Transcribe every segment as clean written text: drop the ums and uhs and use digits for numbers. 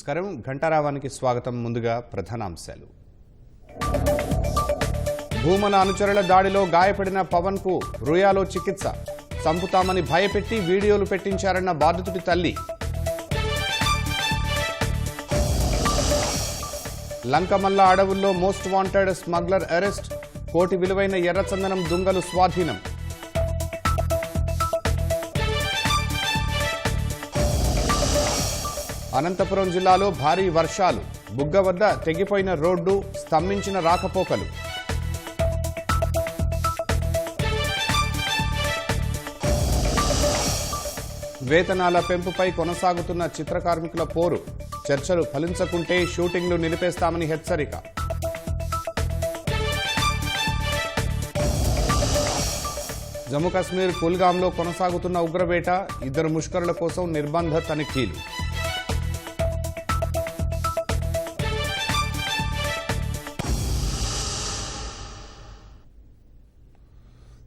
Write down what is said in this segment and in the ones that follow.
నమస్కారం ఘంటారావానికి స్వాగతం. ముందుగా ప్రధానాంశాలు. భూమన అనుచరుల దాడిలో గాయపడిన పవన్ కు రుయాలో చికిత్స. చంపుతామని భయపెట్టి వీడియోలు పెట్టించారన్న బాధితుడి తల్లి. లంకమల్ల అడవుల్లో మోస్ట్ వాంటెడ్ స్మగ్లర్ అరెస్ట్. కోటి విలువైన ఎర్రచందనం దుంగలు స్వాధీనం. అనంతపురం జిల్లాలో భారీ వర్షాలు. బుగ్గ వద్ద తెగిపోయిన రోడ్డు, స్తంభించిన రాకపోకలు. వేతనాల పెంపుపై కొనసాగుతున్న చిత్ర కార్మికుల పోరు. చర్చలు ఫలించకుంటే షూటింగ్లు నిలిపేస్తామని హెచ్చరిక. జమ్మూ కాశ్మీర్ కుల్గాంలో కొనసాగుతున్న ఉగ్రవేట. 2 ముష్కరుల కోసం నిర్బంధ తనిఖీలు.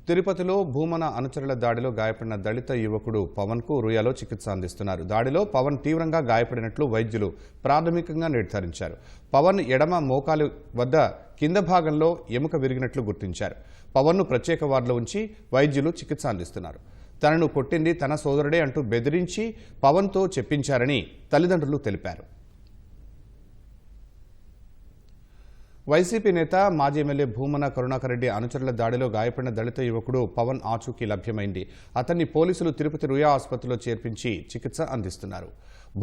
తిరుపతిలో భూమన అనుచరుల దాడిలో గాయపడిన దళిత యువకుడు పవన్ కు రుయాలో చికిత్స అందిస్తున్నారు. దాడిలో పవన్ తీవ్రంగా గాయపడినట్లు వైద్యులు ప్రాథమికంగా నిర్ధారించారు. పవన్ ఎడమ మోకాలు వద్ద కింద భాగంలో ఎముక విరిగినట్లు గుర్తించారు. పవన్ ను ప్రత్యేక వార్డులో ఉంచి వైద్యులు చికిత్స అందిస్తున్నారు. తనను కొట్టింది తన సోదరుడే అంటూ బెదిరించి పవన్ తో చెప్పించారని తల్లిదండ్రులు తెలిపారు. వైసీపీ నేత మాజీ ఎమ్మెల్యే భూమన కరుణాకర్ రెడ్డి అనుచరుల దాడిలో గాయపడిన దళిత యువకుడు పవన్ ఆచూకీ లభ్యమైంది. అతన్ని పోలీసులు తిరుపతి రుయా ఆసుపత్రిలో చేర్పించి చికిత్స అందిస్తున్నారు.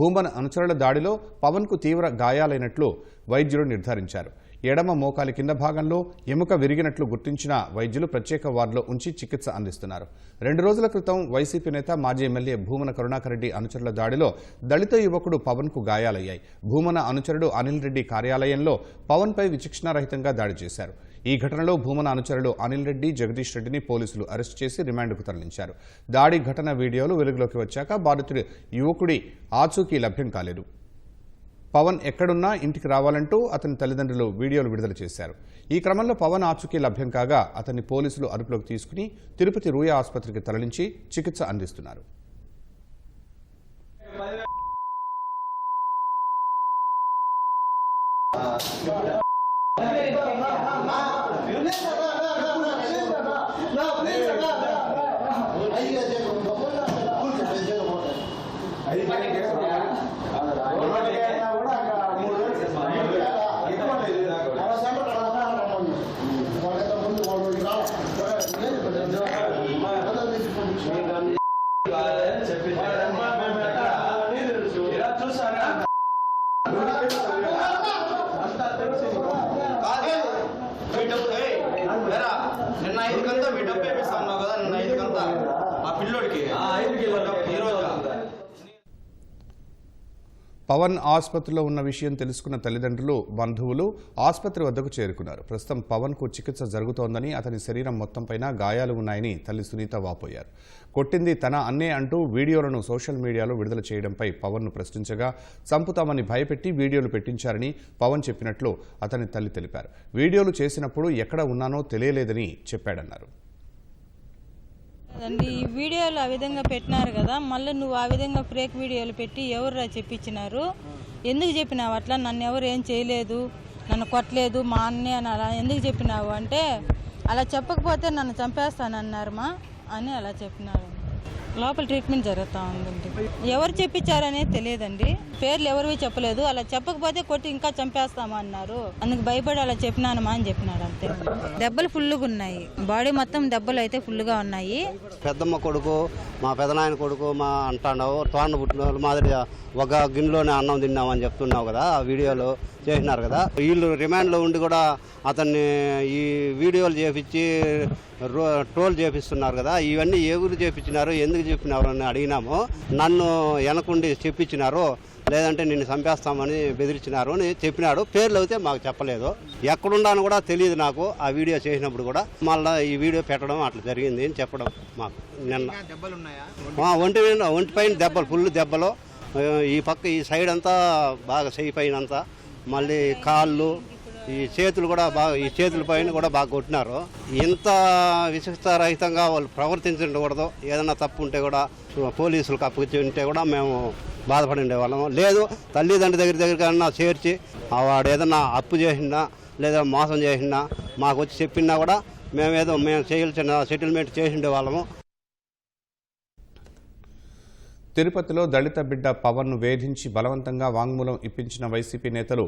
భూమన అనుచరుల దాడిలో పవన్ కు తీవ్ర గాయాలైనట్లు వైద్యులు నిర్ధారించారు. ఎడమ మోకాలి కింద భాగంలో ఎముక విరిగినట్లు గుర్తించిన వైద్యులు ప్రత్యేక వార్డులో ఉంచి చికిత్స అందిస్తున్నారు. 2 రోజుల క్రితం వైసీపీ నేత మాజీ ఎమ్మెల్యే భూమన కరుణాకర్ రెడ్డి అనుచరుల దాడిలో దళిత యువకుడు పవన్ కు గాయాలయ్యాయి. భూమన అనుచరుడు అనిల్ రెడ్డి కార్యాలయంలో పవన్ పై విచక్షణారహితంగా దాడి చేశారు. ఈ ఘటనలో భూమన అనుచరుడు అనిల్ రెడ్డి, జగదీష్ రెడ్డిని పోలీసులు అరెస్టు చేసి రిమాండ్కు తరలించారు. దాడి ఘటన వీడియోలు వెలుగులోకి వచ్చాక బాధితుడి యువకుడి ఆచూకీ లభ్యం కాలేదు. పవన్ ఎక్కడున్నా ఇంటికి రావాలంటూ అతని తల్లిదండ్రులు వీడియోలు విడుదల చేశారు. ఈ క్రమంలో పవన్ ఆచూకీ లభ్యం కాగా అతన్ని పోలీసులు అదుపులోకి తీసుకుని తిరుపతి రూయా ఆసుపత్రికి తరలించి చికిత్స అందిస్తున్నారు. పవన్ ఆసుపత్రిలో ఉన్న విషయం తెలుసుకున్న తల్లిదండ్రులు, బంధువులు ఆసుపత్రి వద్దకు చేరుకున్నారు. ప్రస్తుతం పవన్ కు చికిత్స జరుగుతోందని, అతని శరీరం మొత్తంపైన గాయాలు ఉన్నాయని తల్లి సునీత వాపోయారు. కొట్టింది తన అన్నే అంటూ వీడియోలను సోషల్ మీడియాలో విడుదల చేయడంపై పవన్ ను ప్రశ్నించగా చంపుతామని భయపెట్టి వీడియోలు పెట్టించారని పవన్ చెప్పినట్లు అతని తల్లి తెలిపారు. వీడియోలు చేసినప్పుడు ఎక్కడ ఉన్నానో తెలియలేదని చెప్పాడన్నారు. ఈ వీడియోలు ఆ విధంగా పెట్టినారు కదా, మళ్ళీ నువ్వు ఆ విధంగా ఫేక్ వీడియోలు పెట్టి ఎవరు చెప్పించినారు, ఎందుకు చెప్పినావు అట్లా, నన్ను ఎవరు ఏం చేయలేదు, నన్ను కొట్టలేదు, మా అన్నే అని అలా ఎందుకు చెప్పినావు అంటే, అలా చెప్పకపోతే నన్ను చంపేస్తానన్నారు మా అని అలా చెప్పినారు. లోపల ట్రీట్మెంట్ జరుగుతూ ఉందండి. ఎవరు చెప్పించారనేది తెలియదండి, పేర్లు ఎవరివి చెప్పలేదు. అలా చెప్పకపోతే కొట్టి ఇంకా చంపేస్తామా అన్నారు, అందుకు భయపడి అలా చెప్పినానమా అని చెప్పినాడు అంతే. దెబ్బలు ఫుల్గా ఉన్నాయి, బాడీ మొత్తం దెబ్బలు అయితే ఫుల్గా ఉన్నాయి. పెద్దమ్మ కొడుకు, మా పెదనాయన కొడుకు మా అంటాడు, తోండ పుట్టిన మాదిరిగా ఒక గిన్నెలోనే అన్నం తిన్నామని చెప్తున్నావు కదా, ఆ వీడియోలు చేసినారు కదా. వీళ్ళు రిమాండ్లో ఉండి కూడా అతన్ని ఈ వీడియోలు చేపించి ట్రోల్ చేపిస్తున్నారు కదా. ఇవన్నీ ఎవరు చేపించినారు, ఎందుకు చెప్పినారు అని అడిగినాము. నన్ను వెనకుండి చెప్పించినారు, లేదంటే నిన్ను చంపేస్తామని బెదిరించినారు అని చెప్పినాడు. పేర్లు అయితే మాకు చెప్పలేదు, ఎక్కడున్నాను కూడా తెలియదు నాకు. ఆ వీడియో చేసినప్పుడు కూడా మళ్ళీ ఈ వీడియో పెట్టడం అట్లా జరిగింది అని చెప్పడం మాకు. నిన్న ఒంటిపైన దెబ్బలు, ఫుల్ దెబ్బలు. ఈ పక్క ఈ సైడ్ అంతా బాగా చెయ్యి పైన అంతా, మళ్ళీ కాళ్ళు, ఈ చేతులు కూడా బాగా, ఈ చేతుల పైన కూడా బాగా కొట్టినారు. ఇంత విశిష్టరహితంగా వాళ్ళు ప్రవర్తించకూడదు. ఏదైనా తప్పు ఉంటే కూడా పోలీసులకు అప్పగించి ఉంటే కూడా మేము బాధపడి ఉండేవాళ్ళము. లేదు తల్లిదండ్రుల దగ్గరికన్నా చేర్చి వాడు ఏదన్నా అప్పు చేసినా లేదా మోసం చేసినా మాకు వచ్చి చెప్పినా కూడా మేము చేయాల్సిన సెటిల్మెంట్ చేసి ఉండేవాళ్ళము. తిరుపతిలో దళిత బిడ్డ పవన్ను వేధించి బలవంతంగా వాంగ్మూలం ఇప్పించిన వైసీపీ నేతలు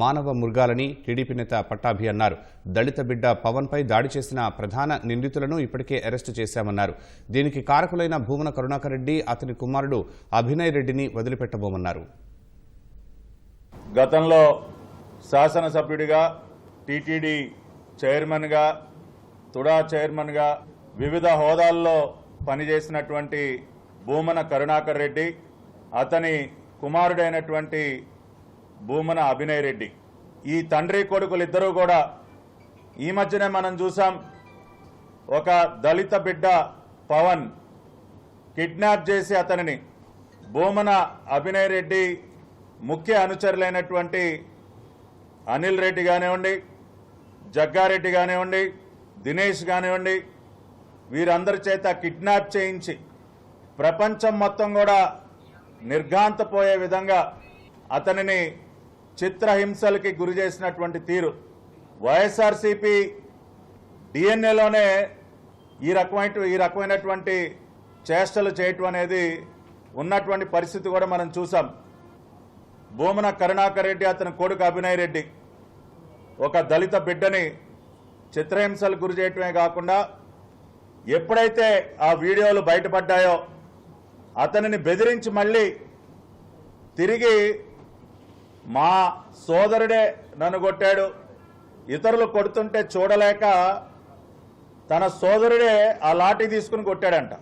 మానవ మృగాలని టీడీపీ నేత పట్టాభి అన్నారు. దళిత బిడ్డ పవన్పై దాడి చేసిన ప్రధాన నిందితులను ఇప్పటికే అరెస్టు చేశామన్నారు. దీనికి కారకులైన భూమన కరుణాకర్ రెడ్డి, అతని కుమారుడు అభినయ్ రెడ్డిని వదిలిపెట్టబోమన్నారు. గతంలో శాసనసభ్యుడిగా, టీటీడీ చైర్మన్గా, తుడా చైర్మన్గా వివిధ హోదాల్లో పనిచేసినటువంటి భూమన కరుణాకర్ రెడ్డి, అతని కుమారుడైనటువంటి భూమన అభినయ్ రెడ్డి, ఈ తండ్రి కొడుకులిద్దరూ కూడా ఈ మధ్యనే మనం చూసాం. ఒక దళిత బిడ్డ పవన్ కిడ్నాప్ చేసి అతనిని భూమన అభినయ్ రెడ్డి ముఖ్య అనుచరులైనటువంటి అనిల్ రెడ్డి కానివ్వండి, జగ్గారెడ్డి కానివ్వండి, దినేష్ కానివ్వండి, వీరందరి చేత కిడ్నాప్ చేయించి ప్రపంచం మొత్తం కూడా నిర్ఘాంతపోయే విధంగా అతనిని చిత్రహింసలకి గురి చేసినటువంటి తీరు, వైఎస్ఆర్సీపీ డిఎన్ఏలోనే ఈ రకమైనటువంటి చేష్టలు చేయటం అనేది ఉన్నటువంటి పరిస్థితి కూడా మనం చూసాం. భూమన కరుణాకర్ రెడ్డి, అతని కొడుకు అభినయ్ రెడ్డి ఒక దళిత బిడ్డని చిత్రహింసలకు గురి చేయటమే కాకుండా ఎప్పుడైతే ఆ వీడియోలు బయటపడ్డాయో అతనిని బెదిరించి మళ్ళీ తిరిగి మా సోదరుడే నన్ను కొట్టాడు, ఇతరులు కొడుతుంటే చూడలేక తన సోదరుడే ఆ లాఠీ తీసుకుని కొట్టాడంట.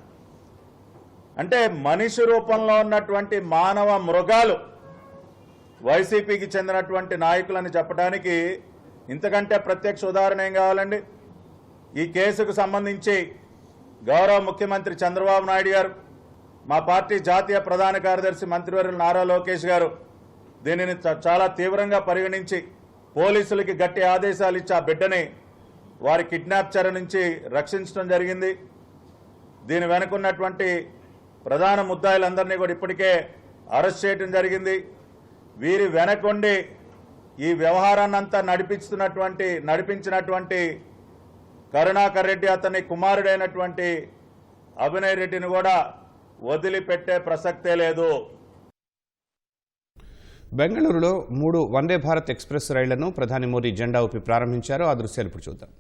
అంటే మనిషి రూపంలో ఉన్నటువంటి మానవ మృగాలు వైసీపీకి చెందినటువంటి నాయకులని చెప్పడానికి ఇంతకంటే ప్రత్యక్ష ఉదాహరణ ఏం కావాలండి? ఈ కేసుకు సంబంధించి గౌరవ ముఖ్యమంత్రి చంద్రబాబు నాయుడు గారు, మా పార్టీ జాతీయ ప్రధాన కార్యదర్శి మంత్రివర్యులు నారా లోకేష్ గారు దీనిని చాలా తీవ్రంగా పరిగణించి పోలీసులకి గట్టి ఆదేశాలు ఇచ్చి ఆ బిడ్డని వారి కిడ్నాప్ చర్య నుంచి రక్షించడం జరిగింది. దీని వెనుకున్నటువంటి ప్రధాన ముద్దాయిలందరినీ కూడా ఇప్పటికే అరెస్ట్ చేయడం జరిగింది. వీరి వెనకుండి ఈ వ్యవహారాన్నంతా నడిపించినటువంటి కరుణాకర్ రెడ్డి, అతని కుమారుడైనటువంటి అభినయ్ రెడ్డిని కూడా వదిలిపెట్టే ప్రసక్తే లేదు. బెంగళూరులో 3 వందే భారత్ ఎక్స్ప్రెస్ రైళ్లను ప్రధాని మోదీ జెండా ఊపి ప్రారంభించారు. ఆ దృశ్యాలు ఇప్పుడు చూద్దాం.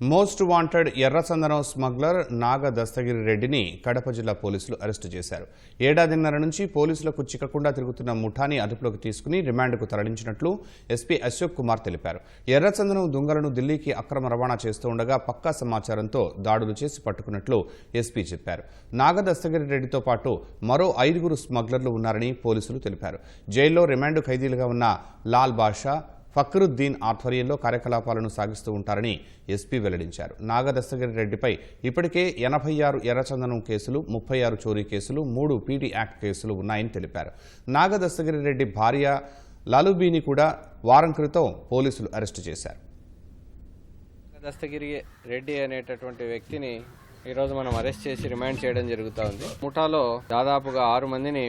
మోస్ట్ వాంటెడ్ ఎర్రచందనం స్మగ్లర్ నాగ దస్తగిరి రెడ్డిని కడప జిల్లా పోలీసులు అరెస్టు చేశారు. ఏడాదిన్నర నుంచి పోలీసులకు చిక్కకుండా తిరుగుతున్న ముఠాని అదుపులోకి తీసుకుని రిమాండ్కు తరలించినట్లు ఎస్పీ అశోక్ కుమార్ తెలిపారు. ఎర్రచందనం దొంగలను ఢిల్లీకి అక్రమ రవాణా చేస్తూ ఉండగా పక్కా సమాచారంతో దాడులు చేసి పట్టుకున్నట్లు ఎస్పీ చెప్పారు. నాగ దస్తగిరి రెడ్డితో పాటు మరో 5 స్మగ్లర్లు ఉన్నారని పోలీసులు తెలిపారు. జైల్లో రిమాండ్ ఖైదీలుగా ఉన్న లాల్ బాషా, ఫక్రుద్దీన్ ఆధ్వర్యంలో కార్యకలాపాలను సాగిస్తూ ఉంటారని ఎస్పీ వెల్లడించారు. నాగ దస్తగిరి రెడ్డిపై ఇప్పటికే 86 ఎర్రచందనం కేసులు, 36 చోరీ కేసులు, 3 పీడీ యాక్ట్ కేసులు ఉన్నాయని తెలిపారు. నాగ దస్తగిరి రెడ్డి భార్య లాలుబీని కూడా వారం క్రితం పోలీసులు అరెస్టు చేశారు. దస్తగిరి రెడ్డి అనేటటువంటి వ్యక్తిని ఈరోజు మనం అరెస్ట్ చేసి రిమాండ్ చేయడం జరుగుతూ ఉంది. ముఠాలో దాదాపుగా 6 మందిని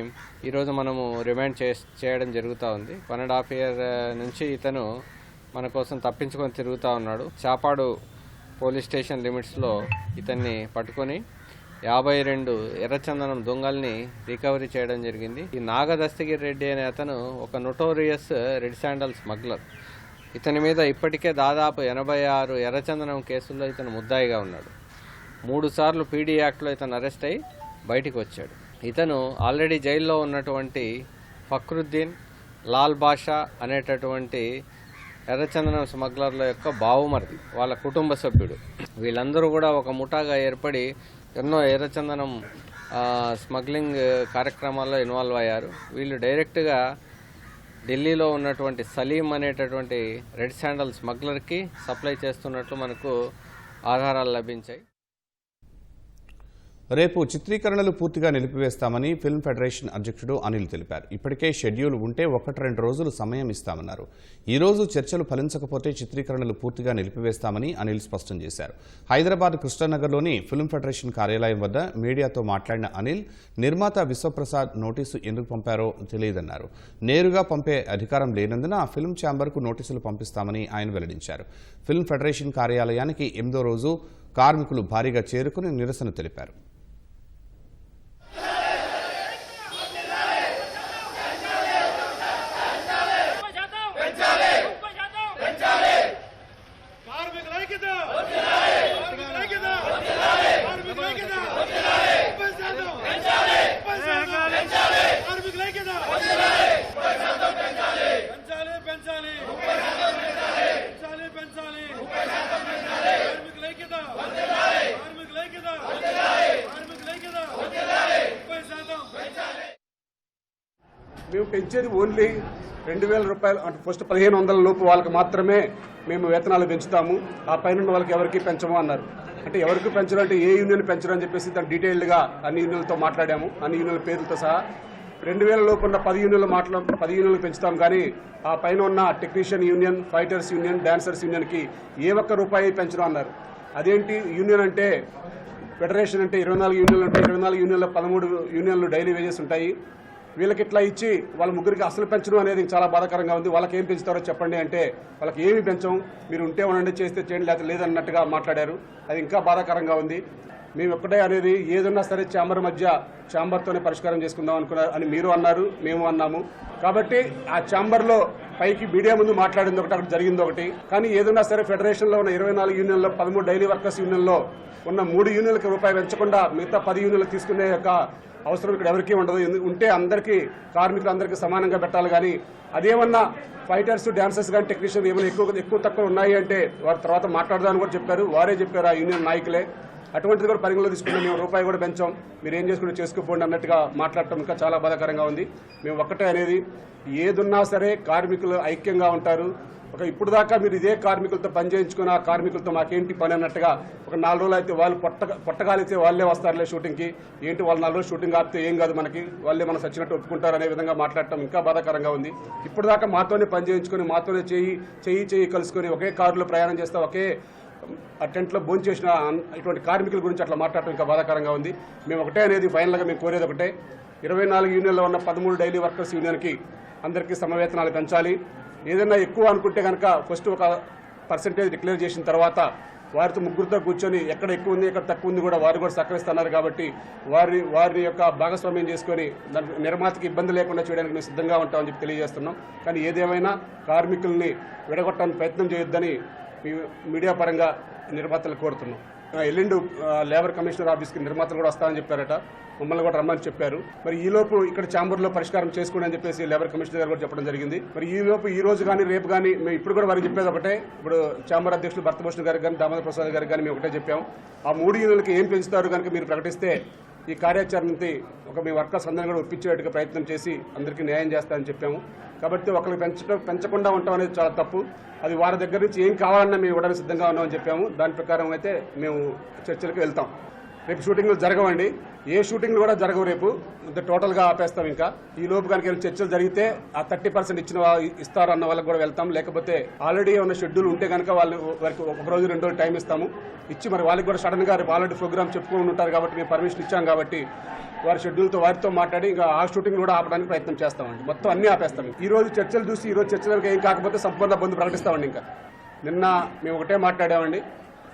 ఈరోజు మనము రిమాండ్ చేయడం జరుగుతూ ఉంది. 1.5 year నుంచి ఇతను మన కోసం తప్పించుకొని తిరుగుతూ ఉన్నాడు. చాపాడు పోలీస్ స్టేషన్ లిమిట్స్లో ఇతన్ని పట్టుకొని 52 ఎర్రచందనం దొంగల్ని రికవరీ చేయడం జరిగింది. ఈ నాగ దస్తగిరి రెడ్డి అనే అతను ఒక నోటోరియస్ రెడ్ శాండల్ స్మగ్లర్. ఇతని మీద ఇప్పటికే దాదాపు 86 ఎర్రచందనం కేసుల్లో ఇతను ముద్దాయిగా ఉన్నాడు. 3 సార్లు పీడీ యాక్ట్లో ఇతను అరెస్ట్ అయ్యి బయటికి వచ్చాడు. ఇతను ఆల్రెడీ జైల్లో ఉన్నటువంటి ఫక్రుద్దీన్, లాల్ బాషా అనేటటువంటి ఎర్రచందనం స్మగ్లర్ల యొక్క బావుమరిది, వాళ్ళ కుటుంబ సభ్యుడు. వీళ్ళందరూ కూడా ఒక ముఠాగా ఏర్పడి ఎన్నో ఎర్రచందనం స్మగ్లింగ్ కార్యక్రమాల్లో ఇన్వాల్వ్ అయ్యారు. వీళ్ళు డైరెక్ట్గా ఢిల్లీలో ఉన్నటువంటి సలీం అనేటటువంటి రెడ్ శాండల్ స్మగ్లర్కి సప్లై చేస్తున్నట్లు మనకు ఆధారాలు లభించాయి. రేపు చిత్రీకరణలు పూర్తిగా నిలిపివేస్తామని ఫిల్మ్ ఫెడరేషన్ అధ్యక్షుడు అనిల్ తెలిపారు. ఇప్పటికే షెడ్యూల్ ఉంటే 1-2 రోజులు సమయం ఇస్తామన్నారు. ఈ రోజు చర్చలు ఫలించకపోతే చిత్రీకరణలు పూర్తిగా నిలిపివేస్తామని అనిల్ స్పష్టం చేశారు. హైదరాబాద్ కృష్ణానగర్లోని ఫిల్మ్ ఫెడరేషన్ కార్యాలయం వద్ద మీడియాతో మాట్లాడిన అనిల్, నిర్మాత విశ్వప్రసాద్ నోటీసు ఎందుకు పంపారో తెలియదన్నారు. నేరుగా పంపే అధికారం లేనందున ఫిల్మ్ ఛాంబర్కు నోటీసులు పంపిస్తామని ఆయన వెల్లడించారు. ఫిల్మ్ ఫెడరేషన్ కార్యాలయానికి 8వ రోజు కార్మికులు భారీగా చేరుకుని నిరసన తెలిపారు. మేము పెంచేది ఓన్లీ 2,000 రూపాయలు, అంటే ఫస్ట్ 1,500 లోపు వాళ్ళకి మాత్రమే మేము వేతనాలు పెంచుతాము, ఆ పైన వాళ్ళకి ఎవరికి పెంచము అన్నారు. అంటే ఎవరికి పెంచడం అంటే ఏ యూనియన్ పెంచడం అని చెప్పేసి దాన్ని డీటెయిల్డ్గా అన్ని యూనియన్లతో మాట్లాడాము. అన్ని యూనియన్ల పేర్లతో సహా 2,000 లోపు ఉన్న 10 యూనియన్లు పెంచుతాం. కానీ ఆ పైన ఉన్న technician union, fighters union, dancers యూనియన్కి ఏ ఒక్క రూపాయి పెంచడం అన్నారు. అదేంటి యూనియన్ అంటే, ఫెడరేషన్ అంటే 24 యూనియన్లు ఉంటాయి. 24 యూనియన్లో 13 యూనియన్లు డైలీ వేజెస్ ఉంటాయి. వీళ్ళకి ఇట్లా ఇచ్చి వాళ్ళ ముగ్గురికి అసలు పెంచడం అనేది చాలా బాధాకరంగా ఉంది. వాళ్ళకి ఏం పెంచుతారో చెప్పండి అంటే వాళ్ళకి ఏమి పెంచం, మీరు ఉంటే ఉండండి, చేస్తే చేయండి, లేకపోతే లేదన్నట్టుగా మాట్లాడారు. అది ఇంకా బాధాకరంగా ఉంది. మేము ఒక్కటే అనేది, ఏదన్నా సరే ఛాంబర్తోనే పరిష్కారం చేసుకుందాం అనుకున్నారు అని మీరు అన్నారు, మేము అన్నాము. కాబట్టి ఆ ఛాంబర్లో పైకి మీడియా ముందు మాట్లాడింది ఒకటి, అక్కడ జరిగింది ఒకటి. కానీ ఏదన్నా సరే ఫెడరేషన్లో ఉన్న 24 యూనియన్లో 13 డైలీ వర్కర్స్ యూనియన్లో ఉన్న 3 యూనియన్లకు రూపాయి పెంచకుండా మిగతా 10 యూనియన్లకు తీసుకునే యొక్క అవసరం ఇక్కడ ఎవరికీ ఉండదు. ఉంటే అందరికీ, కార్మికులందరికీ సమానంగా పెట్టాలి. కానీ అదేమన్నా ఫైటర్స్, డాన్సర్స్ కానీ టెక్నీషియన్ ఏమైనా ఎక్కువ తక్కువ ఉన్నాయి అంటే వారి తర్వాత మాట్లాడదామని కూడా చెప్పారు. వారే చెప్పారు, ఆ యూనియన్ నాయకులే. అటువంటిది కూడా పరిగణలో తీసుకున్నాం. మేము రూపాయి కూడా పెంచాం, మీరు ఏం చేసుకుంటే చేసుకోపోండి అన్నట్టుగా మాట్లాడటం ఇంకా చాలా బాధాకరంగా ఉంది. మేము ఒక్కటే అనేది, ఏదున్నా సరే కార్మికులు ఐక్యంగా ఉంటారు. ఇప్పుడు దాకా మీరు ఇదే కార్మికులతో పని చేయించుకుని ఆ కార్మికులతో మాకేంటి పని అన్నట్టుగా ఒక 4 రోజులు అయితే వాళ్ళు పొట్టగాలితే వాళ్ళే వస్తారులే షూటింగ్కి, ఏంటి వాళ్ళు 4 రోజులు షూటింగ్ ఆపితే ఏం కాదు మనకి, వాళ్ళే మనం సచ్చినట్టు ఒప్పుకుంటారు అనే విధంగా మాట్లాడటం ఇంకా బాధాకరంగా ఉంది. ఇప్పుడు దాకా మాతోనే పని చేయించుకొని, మాతోనే చేయి కలుసుకొని, ఒకే కారులో ప్రయాణం చేస్తా, ఒకే టెంట్లో భోజనం చేసిన ఇటువంటి కార్మికుల గురించి అట్లా మాట్లాడటం ఇంకా బాధాకరంగా ఉంది. మేము ఒకటే అనేది, ఫైనల్గా మేము కోరేది ఒకటే, 24 యూనియన్లో ఉన్న 13 డైలీ వర్కర్స్ యూనియన్కి అందరికీ సమవేతనాలు పెంచాలి. ఏదైనా ఎక్కువ అనుకుంటే కనుక ఫస్ట్ ఒక పర్సెంటేజ్ డిక్లేర్ చేసిన తర్వాత వారితో ముగ్గురితో కూర్చొని ఎక్కడ ఎక్కువ ఉంది, ఎక్కడ తక్కువ ఉంది కూడా వారు కూడా సహకరిస్తున్నారు. కాబట్టి వారి యొక్క భాగస్వామ్యం చేసుకొని నిర్మాతకి ఇబ్బంది లేకుండా చేయడానికి మేము సిద్ధంగా ఉంటామని చెప్పి తెలియజేస్తున్నాం. కానీ ఏదేమైనా కార్మికుల్ని విడగొట్టడానికి ప్రయత్నం చేయొద్దని మీడియా పరంగా నిర్మాతలు కోరుతున్నాం. ఎల్లుండి లేబర్ కమిషనర్ ఆఫీస్కి నిర్మాతలు కూడా వస్తామని చెప్పారట, మమ్మల్ని కూడా రమ్మని చెప్పారు. మరి ఈలోపు ఇక్కడ ఛాంబర్లో పరిష్కారం చేసుకోండి అని చెప్పేసి లేబర్ కమిషనర్ గారు కూడా చెప్పడం జరిగింది. మరి ఈలోపు ఈ రోజు కానీ రేపు కానీ మేము ఇప్పుడు కూడా వారికి చెప్పేది ఒకటే, ఇప్పుడు ఛాంబర్ అధ్యక్షులు భరతభూషణ్ గారికి కానీ దామోదర్ ప్రసాద్ గారికి కానీ మేము ఒకటే చెప్పాము, ఆ 3 యూనిట్లకి ఏం పెంచుతారు కనుక మీరు ప్రకటిస్తే ఈ కార్యాచరణకి మీ వర్కర్స్ అందరినీ కూడా ఒప్పించేట్టుగా ప్రయత్నం చేసి అందరికీ న్యాయం చేస్తారని చెప్పాము. కాబట్టి ఒకరికి పెంచకుండా ఉంటాం అనేది చాలా తప్పు. అది వారి దగ్గర నుంచి ఏం కావాలన్నా మేము ఇవ్వడానికి సిద్ధంగా ఉన్నామని చెప్పాము. దాని ప్రకారం అయితే మేము చర్చలకు వెళ్తాం. రేపు షూటింగ్లు జరగవండి, ఏ షూటింగ్లు కూడా జరగవు. రేపు టోటల్గా ఆపేస్తాం. ఇంకా ఈ లోపు కనుక చర్చలు జరిగితే ఆ 30% ఇస్తారన్న వాళ్ళకి కూడా వెళ్తాం. లేకపోతే ఆల్రెడీ ఉన్న షెడ్యూల్ ఉంటే కనుక వారికి 1 రోజు 2 రోజులు టైం ఇస్తాము. ఇచ్చి మరి వాళ్ళకి కూడా సడన్ గా రేపు ఆల్రెడీ ప్రోగ్రామ్ చెప్పుకొని ఉంటారు కాబట్టి మేము పర్మిషన్ ఇచ్చాం కాబట్టి వారి షెడ్యూల్తో వారితో మాట్లాడి ఇంకా ఆ షూటింగ్ కూడా ఆపడానికి ప్రయత్నం చేస్తామండి. మొత్తం అన్ని ఆపేస్తాం. ఈ రోజు చర్చలు చూసి ఈ రోజు చర్చలకు ఏం కాకపోతే సంపూర్ణ బంద్ ప్రకటిస్తామండి. ఇంకా నిన్న మేము ఒకటే మాట్లాడామండి,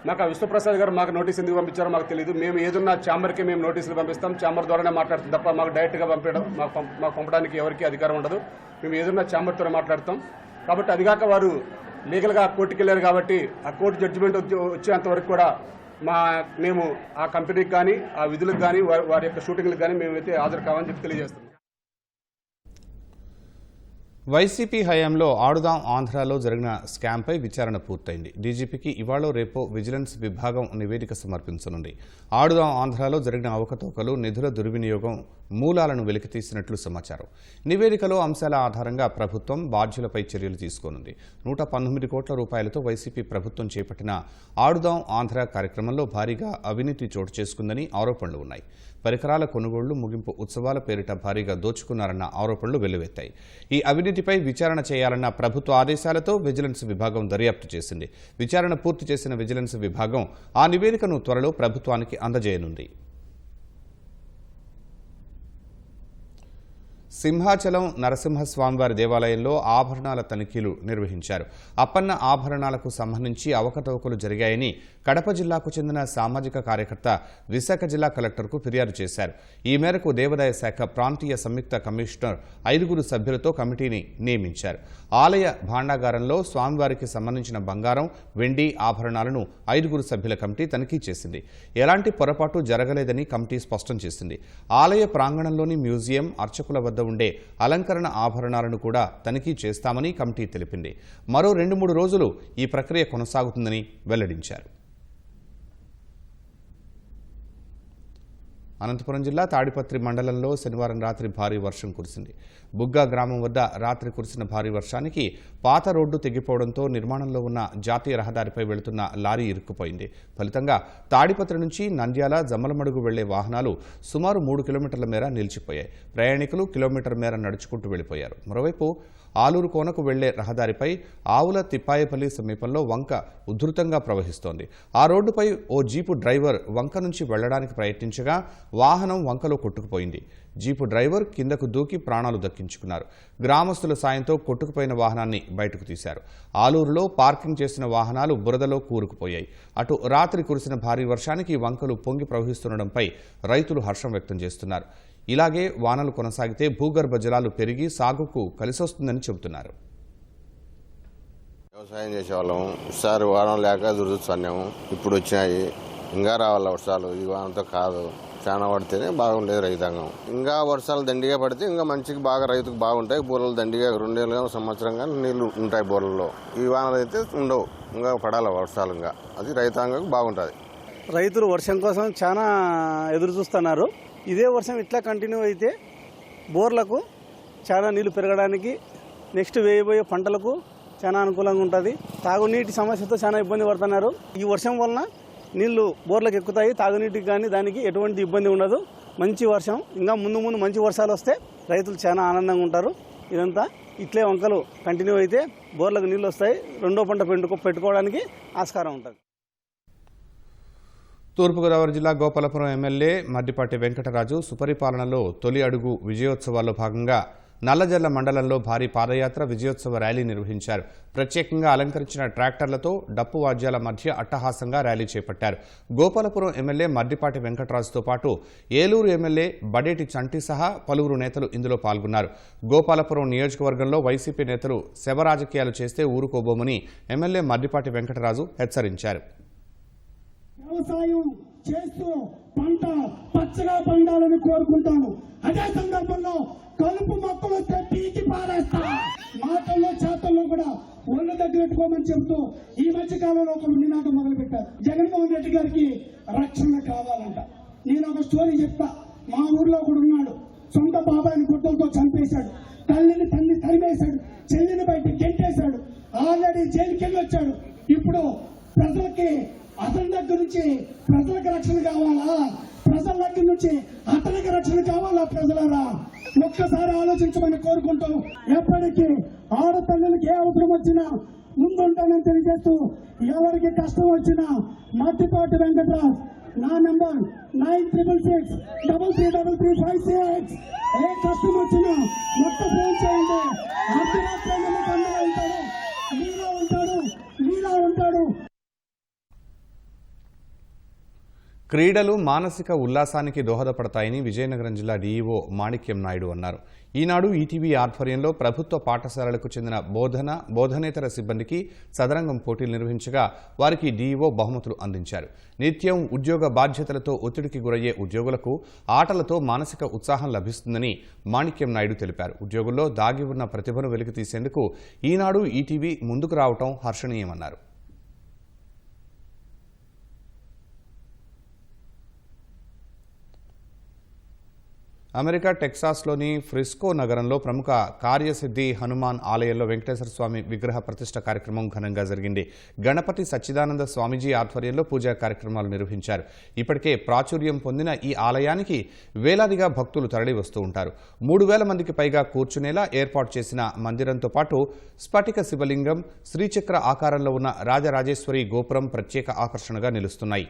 నాకు ఆ విశ్వప్రసాద్ గారు మాకు నోటీస్ ఎందుకు పంపించారో మాకు తెలియదు. మేము ఏదున్నా ఛాంబర్కి మేము నోటీసులు పంపిస్తాం, ఛాంబర్ ద్వారానే మాట్లాడుతాం తప్ప మాకు డైరెక్ట్గా మాకు పంపడానికి ఎవరికి అధికారం ఉండదు. మేము ఏదున్నా ఛాంబర్తోనే మాట్లాడతాం. కాబట్టి అదిగాక వారు లీగల్గా కోర్టుకి వెళ్ళారు కాబట్టి ఆ కోర్టు జడ్జిమెంట్ వచ్చేంత వరకు కూడా మేము ఆ కంపెనీకి కానీ ఆ విధులకు కానీ వారి యొక్క షూటింగ్లకు కానీ మేమైతే హాజరు కావాలని చెప్పి తెలియజేస్తున్నాం. వైసీపీ హయాంలో ఆడుదాం ఆంధ్రాలో జరిగిన స్కామ్పై విచారణ పూర్తయింది. డీజీపీకి ఇవాళ రేపో విజిలెన్స్ విభాగం నివేదిక సమర్పించనుంది. ఆడుదాం ఆంధ్రాలో జరిగిన అవకతవకలు, నిధుల దుర్వినియోగం మూలాలను వెలికితీసినట్లు సమాచారం. నివేదికలో అంశాల ఆధారంగా ప్రభుత్వం బాధ్యులపై చర్యలు తీసుకోనుంది. 119 కోట్ల రూపాయలతో వైసీపీ ప్రభుత్వం చేపట్టిన ఆడుదాం ఆంధ్ర కార్యక్రమంలో భారీగా అవినీతి చోటు చేసుకుందని ఆరోపణలు ఉన్నాయి. పరికరాల కొనుగోళ్లు, ముగింపు ఉత్సవాల పేరిట భారీగా దోచుకున్నారన్న ఆరోపణలు వెల్లువెత్తాయి. ఈ అవినీతిపై విచారణ చేయాలన్న ప్రభుత్వ ఆదేశాలతో విజిలెన్స్ విభాగం దర్యాప్తు చేసింది. విచారణ పూర్తి చేసిన విజిలెన్స్ విభాగం ఆ నివేదికను త్వరలో ప్రభుత్వానికి అందజేయనుంది. సింహాచలం నరసింహస్వామివారి దేవాలయంలో ఆభరణాల తనిఖీలు నిర్వహించారు. అప్పన్న ఆభరణాలకు సంబంధించి అవకతవకలు జరిగాయని కడప జిల్లాకు చెందిన సామాజిక కార్యకర్త విశాఖ జిల్లా కలెక్టర్కు ఫిర్యాదు చేశారు. ఈ మేరకు దేవాదాయ శాఖ ప్రాంతీయ సంయుక్త కమిషనర్ 5 సభ్యులతో కమిటీని నియమించారు. ఆలయ భాండాగారంలో స్వామివారికి సంబంధించిన బంగారం, వెండి ఆభరణాలను 5 సభ్యుల కమిటీ తనిఖీ చేసింది. ఎలాంటి పొరపాటు జరగలేదని కమిటీ స్పష్టం చేసింది. ఆలయ ప్రాంగణంలోని మ్యూజియం, అర్చకుల వద్ద ఉండే అలంకరణ ఆభరణాలను కూడా తనిఖీ చేస్తామని కమిటీ తెలిపింది. మరో 2-3 రోజులు ఈ ప్రక్రియ కొనసాగుతుందని వెల్లడించారు. అనంతపురం జిల్లా తాడిపత్రి మండలంలో శనివారం రాత్రి భారీ వర్షం కురిసింది. బుగ్గా గ్రామం వద్ద రాత్రి కురిసిన భారీ వర్షానికి పాత రోడ్డు తెగిపోవడంతో నిర్మాణంలో ఉన్న జాతీయ రహదారిపై వెళుతున్న లారీ ఇరుక్కుపోయింది. ఫలితంగా తాడిపత్రి నుంచి నంద్యాల, జమ్మలమడుగు వెళ్లే వాహనాలు సుమారు 3 కిలోమీటర్ల మేర నిలిచిపోయాయి. ప్రయాణికులు కిలోమీటర్ మేర నడుచుకుంటూ వెళ్లిపోయారు. మరోవైపు ఆలూరు కోనకు వెళ్లే రహదారిపై ఆవుల తిప్పాయపల్లి సమీపంలో వంక ఉధృతంగా ప్రవహిస్తోంది. ఆ రోడ్డుపై ఓ జీపు డ్రైవర్ వంక నుంచి వెళ్లడానికి ప్రయత్నించగా వాహనం వంకలో కొట్టుకుపోయింది. జీపు డ్రైవర్ కిందకు దూకి ప్రాణాలు దక్కించుకున్నారు. గ్రామస్తుల సాయంతో కొట్టుకుపోయిన వాహనాన్ని బయటకు తీశారు. ఆలూరులో పార్కింగ్ చేసిన వాహనాలు బురదలో కూరుకుపోయాయి. అటు రాత్రి కురిసిన భారీ వర్షానికి వంకలు పొంగి ప్రవహిస్తుండటంపై రైతులు హర్షం వ్యక్తం చేస్తున్నారు. ఇలాగే వానలు కొనసాగితే భూగర్భ జలాలు పెరిగి సాగుకు కలిసొస్తుందని చెబుతున్నారు. వ్యవసాయం చేసేవాళ్ళం, ఈసారి వానం లేక దురదృష్టాన్నేమో ఇప్పుడు వచ్చినాయి. ఇంకా రావాల వర్షాలు, ఈ వానంతో కాదు. చాలా పడితేనే బాగుండేది రైతాంగం. ఇంకా వర్షాలు దండిగా పడితే ఇంకా మంచిగా బాగా రైతుకు బాగుంటాయి. బోర్లు దండిగా 2 ఏళ్ళ సంవత్సరంగా నీళ్లు ఉంటాయి బోర్లలో. ఈ వానలు అయితే ఉండవు, ఇంకా పడాలి వర్షాలు. ఇంకా అది రైతాంగం బాగుంటుంది. రైతులు వర్షం కోసం చాలా ఎదురు చూస్తున్నారు. ఇదే వర్షం ఇట్లా కంటిన్యూ అయితే బోర్లకు చాలా నీళ్లు పెరగడానికి, నెక్స్ట్ వేయబోయే పంటలకు చాలా అనుకూలంగా ఉంటుంది. తాగునీటి సమస్యతో చాలా ఇబ్బంది పడుతున్నారు. ఈ వర్షం వలన నీళ్లు బోర్లకు ఎక్కుతాయి. తాగునీటికి కానీ దానికి ఎటువంటి ఇబ్బంది ఉండదు. మంచి వర్షం, ఇంకా ముందు మంచి వర్షాలు వస్తే రైతులు చాలా ఆనందంగా ఉంటారు. ఇదంతా ఇట్లే వంకలు కంటిన్యూ అయితే బోర్లకు నీళ్ళు వస్తాయి. 2వ పంట పెట్టుకోవడానికి ఆస్కారం ఉంటుంది. తూర్పుగోదావరి జిల్లా గోపాలపురం ఎమ్మెల్యే మద్దిపాటి వెంకటరాజు సుపరిపాలనలో తొలి అడుగు విజయోత్సవాల్లో భాగంగా నల్లజర్ల మండలంలో భారీ పాదయాత్ర, విజయోత్సవ ర్యాలీ నిర్వహించారు. ప్రత్యేకంగా అలంకరించిన ట్రాక్టర్లతో డప్పు వాద్యాల మధ్య అట్టహాసంగా ర్యాలీ చేపట్టారు. గోపాలపురం ఎమ్మెల్యే మద్దిపాటి వెంకటరాజుతో పాటు ఏలూరు ఎమ్మెల్యే బడేటి చంటి సహా పలువురు నేతలు ఇందులో పాల్గొన్నారు. గోపాలపురం నియోజకవర్గంలో వైసీపీ నేతలు శవ రాజకీయాలు చేస్తే ఊరుకోబోమని ఎమ్మెల్యే మద్దిపాటి వెంకటరాజు హెచ్చరించారు. వ్యవసాయం చేస్తూ పంట పచ్చగా పండాలని కోరుకుంటాను. అదే సందర్భంలో కలుపు మొక్కలు వస్తే పీకి పారేస్తా. మాటల్లో చేతల్లో కూడా ఒళ్ళు దగ్గరెట్టుకోమని చెబుతూ ఈ మధ్య కాలంలో ఒక నినాదం మొదలు పెట్టారు. జగన్మోహన్ రెడ్డి గారికి రక్షణ కావాలంట. నేను ఒక స్టోరీ చెప్తా. మా ఊర్లో కూడా ఉన్నాడు. సొంత బాబాయిని గుడ్డలతో చంపేశాడు, తల్లిని తరిమేశాడు, చెల్లిని బయట గెంటేశాడు, ఆల్రెడీ జైలుకి వెళ్ళి వచ్చాడు. ఇప్పుడు ప్రజలకి అతని దగ్గర నుంచి ప్రజలకు రక్షణ కావాలా, ప్రజల దగ్గర నుంచి అతనికి రక్షణ కావాలా? ప్రజలరా ఒక్కసారి ఆలోచించమని కోరుకుంటూ ఎప్పటికీ ఆడపిల్లలకి ఏ అవసరం వచ్చినా ముందుంటానని తెలియజేస్తూ ఎవరికి కష్టం వచ్చినా మట్టిపాటి వెంకటరాజ్ నా నంబర్ 9666333356. ఏ కష్టం వచ్చినా మొత్తం ఫోన్ చేయండి. అర్ధరాత్రి ఉంటాడు, మీలో ఉంటాడు. క్రీడలు మానసిక ఉల్లాసానికి దోహదపడతాయని విజయనగరం జిల్లా డీఈఓ మాణిక్యం నాయుడు అన్నారు. ఈనాడు ఈటీవీ ఆధ్వర్యంలో ప్రభుత్వ పాఠశాలలకు చెందిన బోధనేతర సిబ్బందికి చదరంగం పోటీలు నిర్వహించగా వారికి డీఈఓ బహుమతులు అందించారు. నిత్యం ఉద్యోగ బాధ్యతలతో ఒత్తిడికి గురయ్యే ఉద్యోగులకు ఆటలతో మానసిక ఉత్సాహం లభిస్తుందని మాణిక్యం నాయుడు తెలిపారు. ఉద్యోగుల్లో దాగి ఉన్న ప్రతిభను వెలికితీసేందుకు ఈనాడు ఈటీవీ ముందుకు రావడం హర్షణీయమన్నారు. అమెరికా టెక్సాస్లోని ఫ్రిస్కో నగరంలో ప్రముఖ కార్యసిద్ధి హనుమాన్ ఆలయంలో వెంకటేశ్వర స్వామి విగ్రహ ప్రతిష్ఠ కార్యక్రమం ఘనంగా జరిగింది. గణపతి సచ్చిదానంద స్వామీజీ ఆధ్వర్యంలో పూజా కార్యక్రమాలు నిర్వహించారు. ఇప్పటికే ప్రాచుర్యం పొందిన ఈ ఆలయానికి వేలాదిగా భక్తులు తరలి వస్తూ ఉంటారు. 3000 మందికి పైగా కూర్చునేలా ఏర్పాటు చేసిన మందిరంతో పాటు స్ఫటిక శివలింగం, శ్రీచక్ర ఆకారంలో ఉన్న రాజరాజేశ్వరి గోపురం ప్రత్యేక ఆకర్షణగా నిలుస్తున్నాయి.